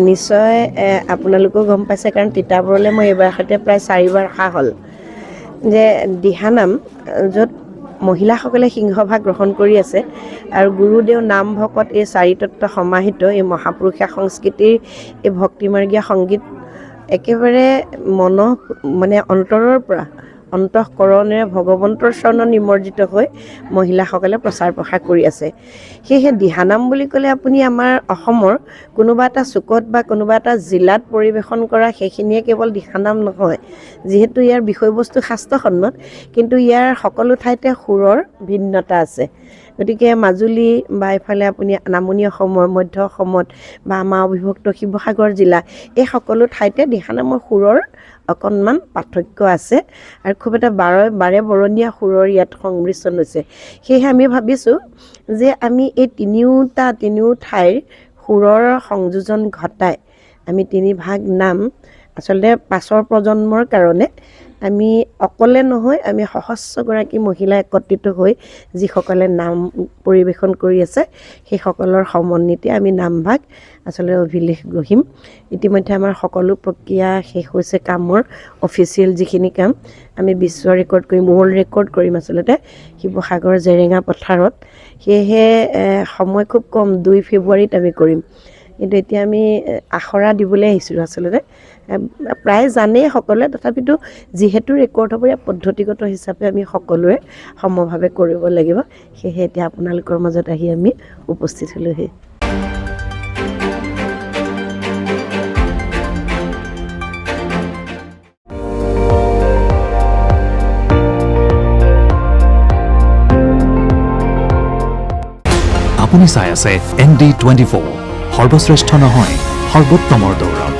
নিশ্চয় আপোনালোকেও গম পাইছে, কাৰণ তিতাবৰলৈ মই এইবাৰ সৈতে প্ৰায় 4 বাৰ অহা হ'ল, যে দিহানাম য'ত মহিলাসকলে সিংহভাগ গ্ৰহণ কৰি আছে আৰু গুৰুদেৱ নাম ভকত এই চাৰিতত্ব সমাহিত এই মহাপুৰুষীয়া সংস্কৃতিৰ এই ভক্তিমাৰ্গীয় সংগীত একেবাৰে মানে অন্তৰৰ পৰা অন্তঃকৰণেৰে ভগৱন্তৰ চৰণত নিমজ্জিত হৈ মহিলাসকলে প্ৰচাৰ প্ৰসাৰ কৰি আছে। সেয়েহে দিহানাম বুলি ক'লে আপুনি আমাৰ অসমৰ কোনোবা এটা চুকত বা কোনোবা এটা জিলাত পৰিৱেশন কৰা সেইখিনিয়ে কেৱল দিহানাম নহয়, যিহেতু ইয়াৰ বিষয়বস্তু শাস্ত্ৰসন্মত, কিন্তু ইয়াৰ সকলো ঠাইতে সুৰৰ ভিন্নতা আছে। গতিকে মাজুলী বা এইফালে আপুনি নামনি অসমৰ, মধ্য অসমত বা আমাৰ অবিভক্ত শিৱসাগৰ জিলা, এই সকলো ঠাইতে দিহানামৰ সুৰৰ অকণমান পাৰ্থক্য আছে আৰু খুব এটা বাৰে বৰণীয়া সুৰৰ ইয়াত সংমিশ্ৰণ হৈছে। সেয়েহে আমি ভাবিছোঁ যে আমি এই তিনিও ঠাইৰ সুৰৰ সংযোজন ঘটাই আমি 3 ভাগ নাম আচলতে পাছৰ প্ৰজন্মৰ কাৰণে আমি অকলে নহয়, আমি সহস্ৰগৰাকী মহিলা একত্ৰিত হৈ যিসকলে নাম পৰিৱেশন কৰি আছে সেইসকলৰ সমন্বিতে আমি নামভাগ আচলতে অভিলেখ গঢ়িম। ইতিমধ্যে আমাৰ সকলো প্ৰক্ৰিয়া শেষ হৈছে, কামৰ অফিচিয়েল যিখিনি কাম আমি বিশ্ব ৰেকৰ্ড কৰিম, ৱৰ্ল্ড ৰেকৰ্ড কৰিম আচলতে শিৱসাগৰ জেৰেঙা পথাৰত। সেয়েহে সময় খুব কম, 2 ফেব্ৰুৱাৰীত আমি কৰিম। কিন্তু এতিয়া আমি আখৰা দিবলৈ আহিছিলোঁ আচলতে, প্ৰায় জানেই সকলোৱে, তথাপিতো যিহেতু ৰেকৰ্ড হ'ব ইয়াৰ পদ্ধতিগত হিচাপে আমি সকলোৱে সমভাৱে কৰিব লাগিব। সেয়েহে এতিয়া আপোনালোকৰ মাজত আহি আমি উপস্থিত হ'লোহি। আপুনি চাই আছে ND24, সৰ্বশ্ৰেষ্ঠ নহয় সৰ্বোত্তমৰ দৌৰ।